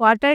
1/4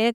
1